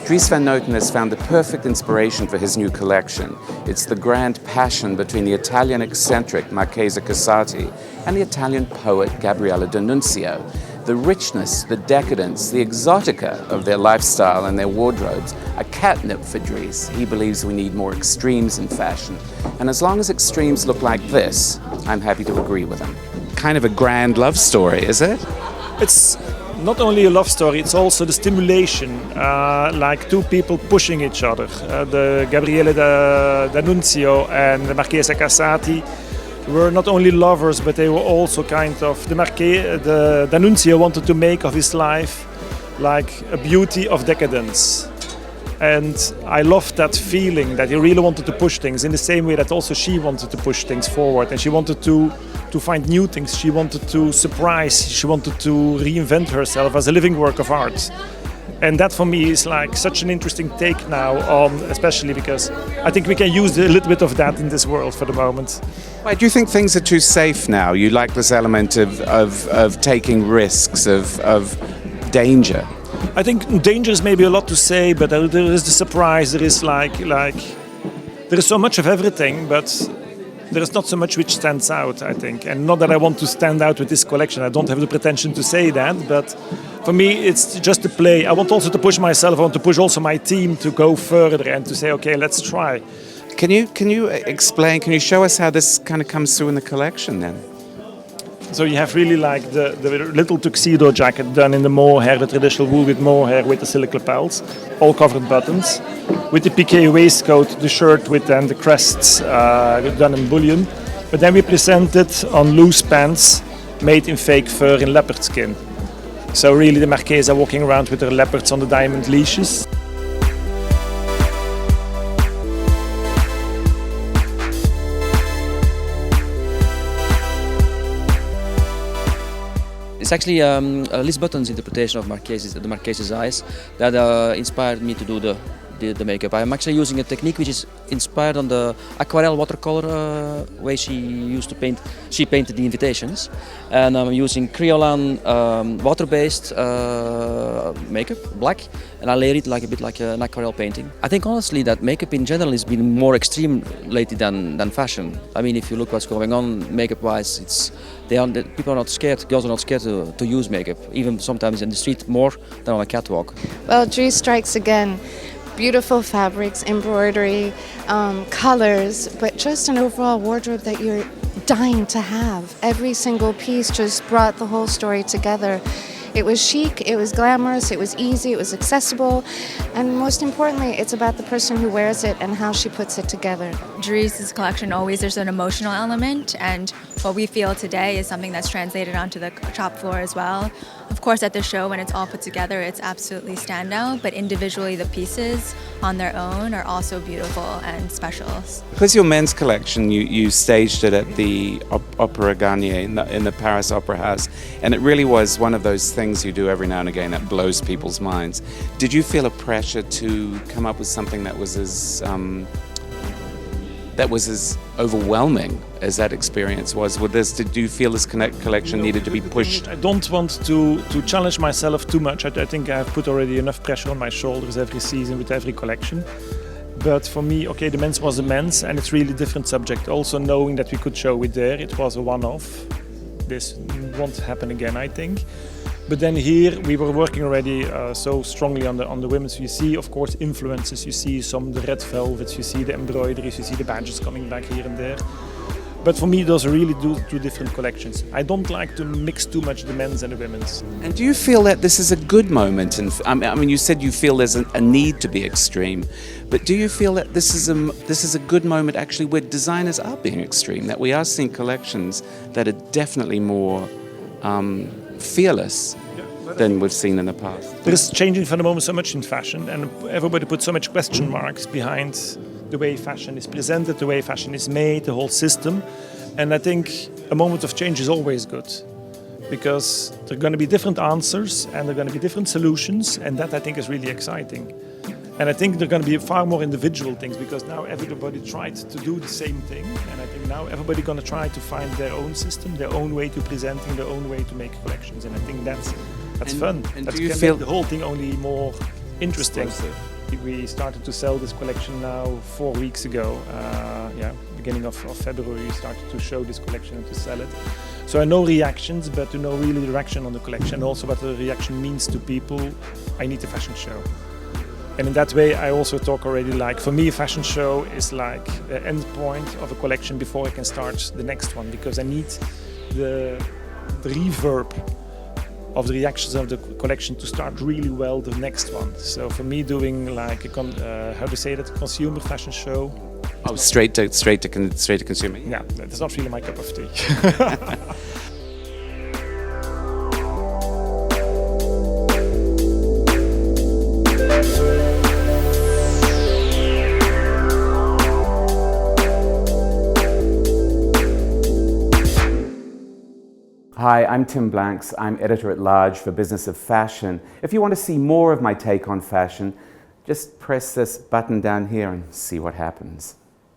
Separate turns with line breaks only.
Dries Van Noten has found the perfect inspiration for his new collection. It's the grand passion between the Italian eccentric Marchesa Casati and the Italian poet Gabriele D'Annunzio. The richness, the decadence, the exotica of their lifestyle and their wardrobes are catnip for Dries. He believes we need more extremes in fashion. And as long as extremes look like this, I'm happy to agree with him. Kind of a grand love story, is it?
It's not only a love story, it's also the stimulation, like two people pushing each other. The Gabriele D'Annunzio and the Marchesa Casati were not only lovers, but they were also kind of, the D'Annunzio wanted to make of his life like a beauty of decadence. And I loved that feeling that he really wanted to push things in the same way that also she wanted to push things forward. And she wanted to find new things, she wanted to surprise, she wanted to reinvent herself as a living work of art. And that for me is like such an interesting take now on, especially because I think we can use a little bit of that in this world for the moment.
Why do you think things are too safe now? You like this element of taking risks, of danger?
I think danger is maybe a lot to say, but there is the surprise, there is there is so much of everything, but there is not so much which stands out, I think. And not that I want to stand out with this collection, I don't have the pretension to say that, but for me it's just a play. I want also to push myself, I want to push also my team to go further and to say, okay, let's try.
Can you explain, can you show us how this kind of comes through in the collection then?
So you have really like the little tuxedo jacket done in the mohair, the traditional wool with mohair with the silk lapels, all covered buttons. With the piqué waistcoat, the shirt with then the crests done in bullion. But then we present it on loose pants made in fake fur in leopard skin. So really the Marchesa walking around with her leopards on the diamond leashes.
It's actually Liz Button's interpretation of the Marchesa's eyes that inspired me to do the makeup. I'm actually using a technique which is inspired on the aquarelle watercolor way she used to paint. She painted the invitations, and I'm using Kryolan water-based makeup, black, and I layer it like a bit like an aquarelle painting. I think honestly that makeup in general has been more extreme lately than fashion. I mean, if you look what's going on makeup-wise, people are not scared. Girls are not scared to use makeup, even sometimes in the street more than on a catwalk.
Well, Dries strikes again. Beautiful fabrics, embroidery, colors, but just an overall wardrobe that you're dying to have. Every single piece just brought the whole story together. It was chic, it was glamorous, it was easy, it was accessible, and most importantly, it's about the person who wears it and how she puts it together.
Dries' collection always there's an emotional element, and what we feel today is something that's translated onto the shop floor as well. Of course, at the show, when it's all put together, it's absolutely standout, but individually the pieces on their own are also beautiful and special.
Because your men's collection, you staged it at the Opera Garnier in the Paris Opera House, and it really was one of those things you do every now and again that blows people's minds. Did you feel a pressure to come up with something that was as overwhelming as that experience was? Did you feel this collection needed to be pushed?
I don't want to challenge myself too much. I think I have put already enough pressure on my shoulders every season with every collection. But for me, okay, the men's was the men's, and it's really a different subject. Also knowing that we could show it there, it was a one-off. This won't happen again, I think. But then here we were working already so strongly on the women's. You see, of course, influences. You see some of the red velvets. You see the embroideries. You see the badges coming back here and there. But for me, those are really two different collections. I don't like to mix too much the men's and the women's.
And do you feel that this is a good moment? I mean, you said you feel there's a need to be extreme, but do you feel that this is a good moment actually where designers are being extreme? That we are seeing collections that are definitely more fearless than we've seen in the past.
There is changing for the moment so much in fashion, and everybody puts so much question marks behind the way fashion is presented, the way fashion is made, the whole system. And I think a moment of change is always good, because there are going to be different answers and there are going to be different solutions, and that I think is really exciting. And I think there are going to be far more individual things, because now everybody tried to do the same thing, and I think now everybody's going to try to find their own system, their own way to presenting, their own way to make collections, and I think that's fun.
And
that
do you
can
feel
make the whole thing only more interesting.
Explosive.
We started to sell this collection now 4 weeks ago. Beginning of February, we started to show this collection and to sell it. So I know reactions, but to know really the reaction on the collection, also what the reaction means to people, I need a fashion show. And in that way, I also talk already like, for me, a fashion show is like the end point of a collection before I can start the next one, because I need the reverb of the reactions of the collection to start really well the next one. So for me, doing like how to say that, consumer fashion show.
Oh, straight to consumer.
Yeah, that's not really my cup of tea.
Hi, I'm Tim Blanks. I'm editor-at-large for Business of Fashion. If you want to see more of my take on fashion, just press this button down here and see what happens.